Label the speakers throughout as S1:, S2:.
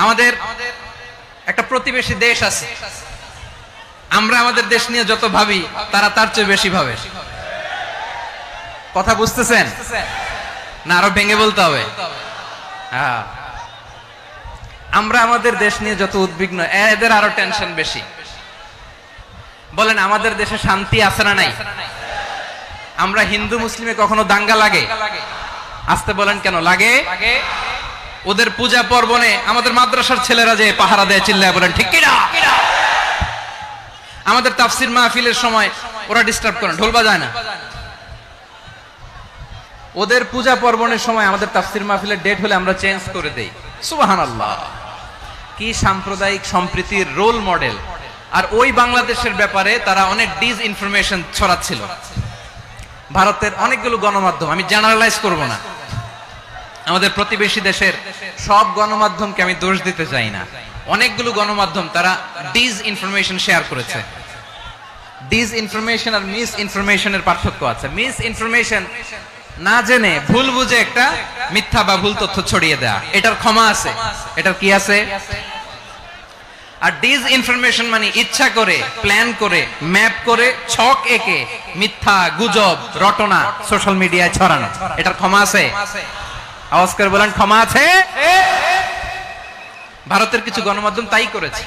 S1: আমাদের একটা প্রতিবেশী দেশ আছে, আমরা আমাদের দেশ নিয়ে যত ভাবি তারা তার চেয়ে বেশি ভাবে। কথা বুঝতেছেন না? আরো ভেঙে বলতে হবে। আমরা আমাদের দেশ নিয়ে যত উদ্বিগ্ন, এদের আরো টেনশন বেশি। বলেন আমাদের দেশে শান্তি আছে না নাই? আমরা হিন্দু মুসলিমে কখনো দাঙ্গা লাগে? আসতে বলেন কেন লাগে? ওদের পূজা পার্বণে আমাদের মাদ্রাসার ছেলেরা যে পাহারা দেয়, চিল্লায় বলেন ঠিক কিনা? আমাদের তাফসির মাহফিলের সময় ওরা ডিস্টার্ব করে, ঢোল বাজায় না। ওদের পূজা পার্বণের সময় আমাদের তাফসির মাহফিলের ডেট হলে আমরা চেঞ্জ করে দেই। সুবহানাল্লাহ, কি সাম্প্রদায়িক সম্প্রীতির রোল মডেল। আর ওই বাংলাদেশের ব্যাপারে তারা অনেক ডিস ইনফরমেশন ছড়াচ্ছিল। ভারতের অনেকগুলো গণমাধ্যম, আমি জেনারেলাইজ করব না, আমাদের প্রতিবেশী দেশের সব গণমাধ্যমকে আমি দোষ দিতে চাই না, অনেকগুলো গণমাধ্যম তারা ডিস ইনফরমেশন শেয়ার করেছে। ডিস ইনফরমেশন আর মিস ইনফরমেশনের পার্থক্য আছে। মিস ইনফরমেশন না জেনে ভুল বুঝে একটা মিথ্যা বা ভুল তথ্য ছড়িয়ে দেয়া, এটার ক্ষমা আছে, এটার কি আছে? আর ডিস ইনফরমেশন মানে ইচ্ছা করে, প্ল্যান করে, ম্যাপ করে, ছক এঁকে মিথ্যা, গুজব, রটনা সোশ্যাল মিডিয়ায় ছড়ানো, এটার ক্ষমা আছে? আওয়াজ করে বলেন ক্ষমা আছে? ভারতের কিছু গণমাধ্যম তাই করেছে,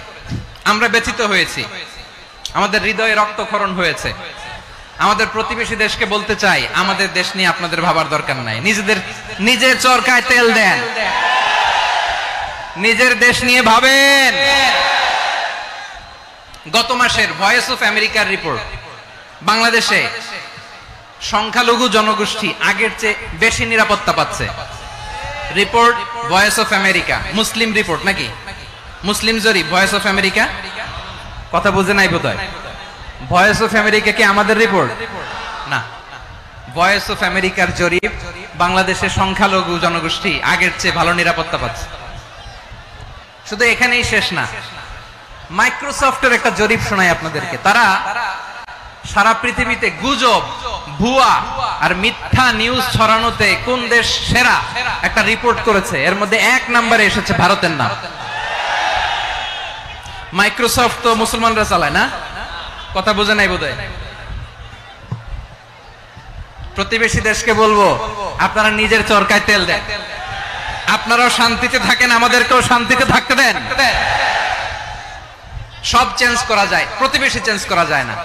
S1: আমরা ব্যথিত হয়েছি, আমাদের হৃদয়ে রক্তক্ষরণ হয়েছে। আমাদের প্রতিবেশী দেশকে বলতে চাই, আমাদের দেশ নিয়ে আপনাদের ভাবার দরকার নাই, নিজের চরকায় তেল দেন, নিজের দেশ নিয়ে ভাবেন। গত মাসের ভয়েস অফ আমেরিকার রিপোর্ট, বাংলাদেশে সংখ্যালঘু জনগোষ্ঠী আগের চেয়ে বেশি নিরাপত্তা পাচ্ছে। Report voice of America, Muslim report নাকি? মুসলিম জরিপ, ভয়েস অফ আমেরিকা। কথা বুঝে নাই বোধহয়। ভয়েস অফ আমেরিকা কি আমাদের রিপোর্ট? না, ভয়েস অফ আমেরিকার জরিপ, বাংলাদেশের সংখ্যালঘু জনগোষ্ঠী আগের চেয়ে ভালো নিরাপত্তা পাচ্ছে। শুধু এখানেই শেষ না, মাইক্রোসফটের একটা জরিপ শোনাই আপনাদেরকে। তারা সারা পৃথিবীতে গুজব, ভুয়া আর মিথ্যা নিউজ ছড়ানোতে কোন দেশ সেরা একটা রিপোর্ট করেছে, এর মধ্যে 1 নম্বরে এসেছে ভারতের নাম। মাইক্রোসফট তো মুসলমানরা চালায় না? কথা বোঝে নাই বোধহয়। প্রতিবেশী দেশকে বলবো, আপনারা নিজের চরকায় তেল দেন, আপনারাও শান্তিতে থাকেন, আমাদেরকেও শান্তিতে থাকতে দেন। সব চেঞ্জ করা যায়, প্রতিবেশী চেঞ্জ করা যায় না।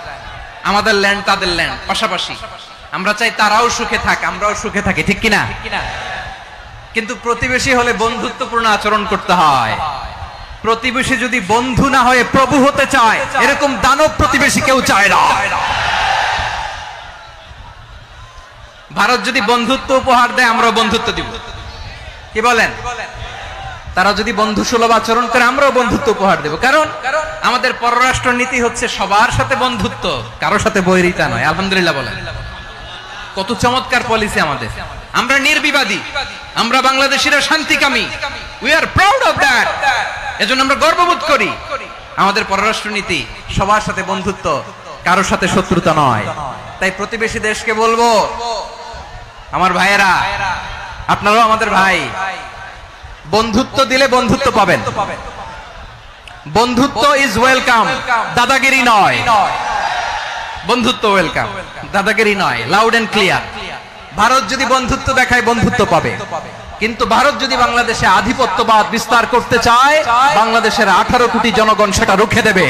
S1: আমাদের ল্যান্ড তাদের ল্যান্ড, পাশাপাশি। আমরা চাই তারাও সুখে থাক, আমরাও সুখে থাকি, ঠিক কিনা? কিন্তু প্রতিবেশী হলে বন্ধুত্বপূর্ণ আচরণ করতে হয়। প্রতিবেশী যদি বন্ধু না হয়ে প্রভু হতে চায়, এরকম দানব প্রতিবেশী কেউ চায় না। ভারত যদি বন্ধুত্ব উপহার দেয়, আমরাও বন্ধুত্ব দিব। কি বলেন? তারা যদি বন্ধু সুলভ আচরণ করে, আমরাও বন্ধুত্ব উপহার দেব। কারণ আমাদের পররাষ্ট্র নীতি হচ্ছে সবার সাথে বন্ধুত্ব, কারোর সাথে বৈরিতা নয়। আলহামদুলিল্লাহ বলেন, কত চমৎকার পলিসি আমাদের। আমরা নির্বিবাদী, আমরা বাংলাদেশিরা শান্তিকামী। We are proud of that. এজন্য আমরা গর্ববোধ করি। আমাদের পররাষ্ট্র নীতি সবার সাথে বন্ধুত্ব, কারোর সাথে শত্রুতা নয়। তাই প্রতিবেশী দেশকে বলবো, আমার ভাইয়েরা, আপনারাও আমাদের ভাই, বন্ধুত্ব দিলে বন্ধুত্ব পাবেন। বন্ধুত্ব ইজ ওয়েলকাম, দাদাগিরি নয়। বন্ধুত্ব ওয়েলকাম, দাদাগিরি নয়। Loud and clear. ভারত যদি বন্ধুত্ব দেখায়, বন্ধুত্ব পাবে। কিন্তু ভারত যদি বাংলাদেশে আধিপত্যবাদ বিস্তার করতে চায়, বাংলাদেশের 18 কোটি জনগণ সেটা রুখে দেবে।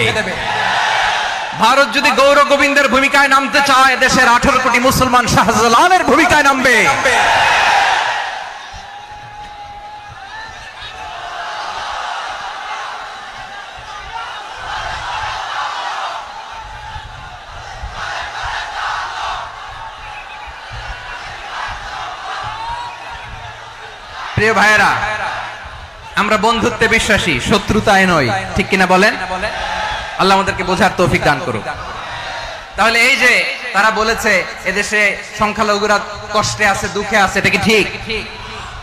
S1: ভারত যদি গৌর গোবিন্দের ভূমিকায় নামতে চায়, দেশের 18 কোটি মুসলমান শাহজালালের ভূমিকায় নামবে। প্রিয় ভাইয়েরা, আমরা বন্ধুত্বে বিশ্বাসী, শত্রুতায় নই, ঠিক কিনা বলেন? আল্লাহ আমাদেরকে বোঝার তৌফিক দান করুক। তাহলে এই যে তারা বলেছে এদেশে সংখ্যালঘুরা কষ্টে আছে, দুঃখে আছে, এটা কি ঠিক?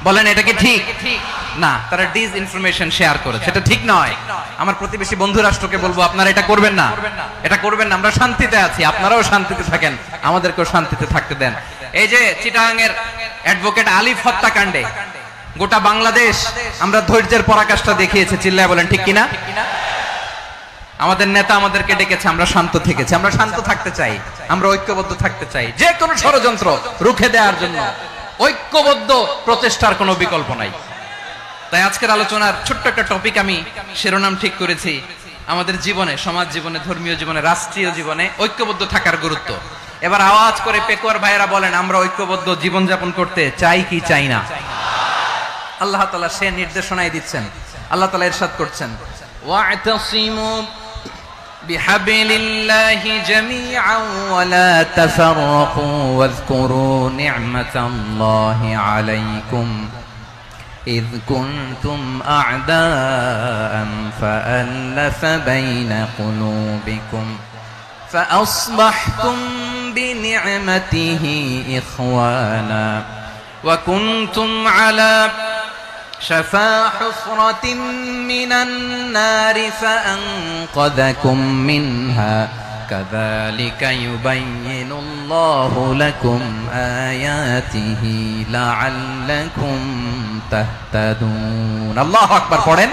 S1: বলেন, এটা কি ঠিক? না, তারা ডিস ইনফরমেশন শেয়ার করেছে, এটা ঠিক নয়। আমার প্রতিবেশী বন্ধু রাষ্ট্রকে বলবো, আপনারা এটা করবেন না, এটা করবেন না। আমরা শান্তিতে আছি, আপনারাও শান্তিতে থাকেন, আমাদেরকেও শান্তিতে থাকতে দেন। এই যে চিটাগাং এর অ্যাডভোকেট আলিফ হত্যাকাণ্ডে গোটা বাংলাদেশ আমরা ধৈর্যের পরাকাষ্ঠা দেখিয়েছি, চিল্লায় বলেন ঠিক কিনা? আমাদের নেতা আমাদেরকে ডেকেছে, আমরা শান্ত থেকেছি। আমরা শান্ত থাকতে চাই, আমরা ঐক্যবদ্ধ থাকতে চাই, যে কোনো ষড়যন্ত্র রুখে দেওয়ার জন্য ঐক্যবদ্ধ প্রচেষ্টার কোনো বিকল্প নাই। তাই আজকের আলোচনার ছোট্ট একটা টপিক আমি শিরোনাম ঠিক করেছি, আমাদের জীবনে, সমাজ জীবনে, ধর্মীয় জীবনে, রাষ্ট্রীয় জীবনে ঐক্যবদ্ধ থাকার গুরুত্ব। এবার আওয়াজ করে পেকুয়ার ভাইয়েরা বলেন, আমরা ঐক্যবদ্ধ জীবনযাপন করতে চাই কি চাই না? আল্লাহ তাআলা সে নির্দেশনাই দিচ্ছেন। আল্লাহ তাআলা ইরশাদ করছেন, ওয়া'তাসিমু বিহাবলিল্লাহি জামিআন ওয়া লা তাফাররাকু ওয়াযকুরু নি'মাতাল্লাহি আলাইকুম إذ كنتم أعداء فألف بين قلوبكم فأصبحتم بنعمته إخوانا وكنتم على شفا حفرة من النار فأنقذكم منها كذلك يبين الله لكم آياته لعلكم تهتدون الله أكبر পড়েন।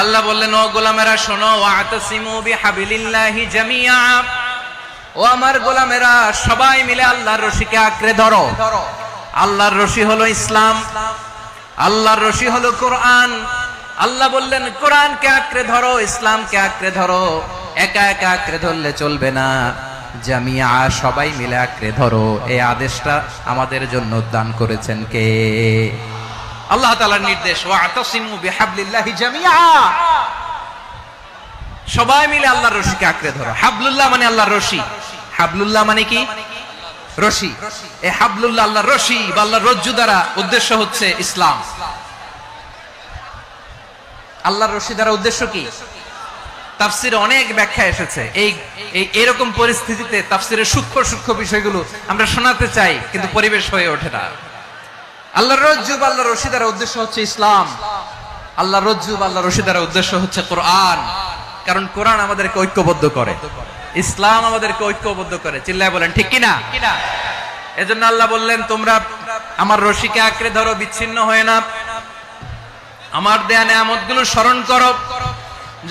S1: আল্লাহ বললেন, ও গোলামেরা শোনো, ওয়াতাসিমু বিহাবলিল্লাহি জামিআ, ও আমার গোলামেরা সবাই মিলে আল্লাহর রশিকে আঁকড়ে ধরো। আল্লাহর রশি হলো ইসলাম, আল্লাহর রশি হলো কোরআন। আল্লাহ বললেন কোরআনকে আঁকড়ে ধরো, ইসলামকে আঁকড়ে ধরো। একা একা আঁকড়ে ধরলে চলবে না, জামিয়া সবাই মিলে আঁকড়ে ধরো। এই আদেশটা আমাদের জন্য দান করেছেন কে? আল্লাহ তাআলার নির্দেশ, ওয়াতাসিমু বিহাবলিল্লাহি জামিআ, সবাই মিলে আল্লাহর রশিকে আঁকড়ে ধরো। হাবলুল্লাহ মানে আল্লাহর রশি। হাবলুল্লাহ মানে কি? রশি। এই হাবলুল্লাহ আল্লাহর রশি বা আল্লাহর রজ্জু দ্বারা উদ্দেশ্য হচ্ছে ইসলাম। আল্লাহর রশি দ্বারা উদ্দেশ্য কি? তাফসিরে অনেক ব্যাখ্যা এসেছে। এই এরকম পরিস্থিতিতে তাফসিরের সূক্ষ্ম সূক্ষ্ম বিষয়গুলো আমরা শোনাতে চাই, কিন্তু পরিবেশ হয়ে ওঠে না। আল্লাহর রজ্জু বা আল্লাহর রশি দ্বারা উদ্দেশ্য হচ্ছে ইসলাম। আল্লাহর রজ্জু বা আল্লাহর রশি দ্বারা উদ্দেশ্য হচ্ছে কোরআন, কারণ কোরআন আমাদেরকে ঐক্যবদ্ধ করে, ইসলাম আমাদেরকে ঐক্যবদ্ধ করে। চিল্লায় বলেন ঠিক কিনা? এজন্য আল্লাহ বললেন, তোমরা আমার রশিকে আঁকড়ে ধরো, বিচ্ছিন্ন হয়ে না। আমার দেয়া নেয়ামতগুলো স্মরণ করো।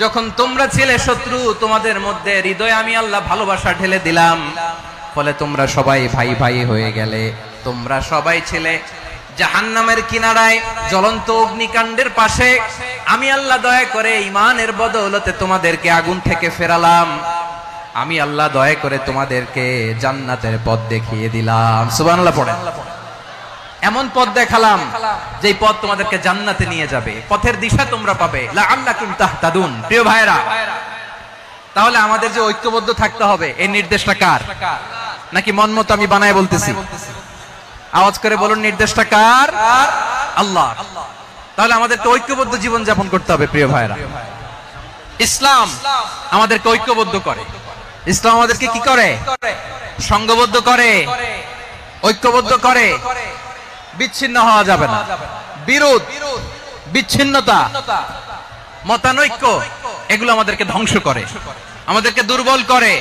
S1: যখন তোমরা ছিলে শত্রু, তোমাদের মধ্যে হৃদয়ে আমি আল্লাহ ভালোবাসা ঢেলে দিলাম, ফলে তোমরা সবাই ভাই ভাই হয়ে গেলে। তোমরা সবাই ছিলে জাহান্নামের কিনারায়, জ্বলন্ত অগ্নিকাণ্ডের পাশে। আমি আল্লাহ দয়া করে ঈমানের বদৌলতে তোমাদেরকে আগুন থেকে ফেরালাম। আমি আল্লাহ দয়া করে তোমাদেরকে জান্নাতের পথ দেখিয়ে দিলাম। সুবহানাল্লাহ পড়েন। এমন পথ দেখালাম যেই পথ তোমাদেরকে জান্নাতে নিয়ে যাবে, পথের দিশা তোমরা পাবে। লাআল্লাকুম তাহতাদুন। প্রিয় ভাইরা, তাহলে আমাদের যে ঐক্যবদ্ধ থাকতে হবে, এই নির্দেশটা কার? নাকি মন মতো আমি বানায় বলতেছি? আওয়াজ করে বলুন, নির্দেশটা কার? আল্লাহ। তাহলে আমাদেরকে ঐক্যবদ্ধ জীবন যাপন করতে হবে। প্রিয় ভাইরা, ইসলাম আমাদেরকে ঐক্যবদ্ধ করে। ইসলাম আমাদেরকে কি করে? সংঘবদ্ধ করে, ঐক্যবদ্ধ করে। বিচ্ছিন্ন হওয়া যাবে না। বিরোধ, বিচ্ছিন্নতা, মতানৈক্য, এগুলো আমাদেরকে ধ্বংস করে, আমাদেরকে দুর্বল করে।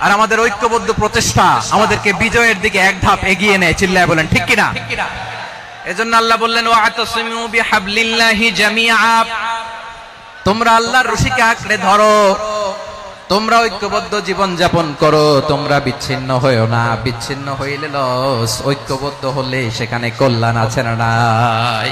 S1: আর আমাদের ঐক্যবদ্ধ প্রচেষ্টা আমাদেরকে বিজয়ের দিকে এক ধাপ এগিয়ে নেয়। চিল্লায় বলেন ঠিক কিনা? এজন্য আল্লাহ বললেন, ওয়াতাসিমু বিহাবলিল্লাহি জামিআ, তোমরা আল্লাহর রশিকে আঁকড়ে ধরো, তোমরা ঐক্যবদ্ধ জীবন যাপন করো, তোমরা বিচ্ছিন্ন হয়েও না। বিচ্ছিন্ন হইলে লস, ঐক্যবদ্ধ হলে সেখানে কল্যাণ আছে না নাই?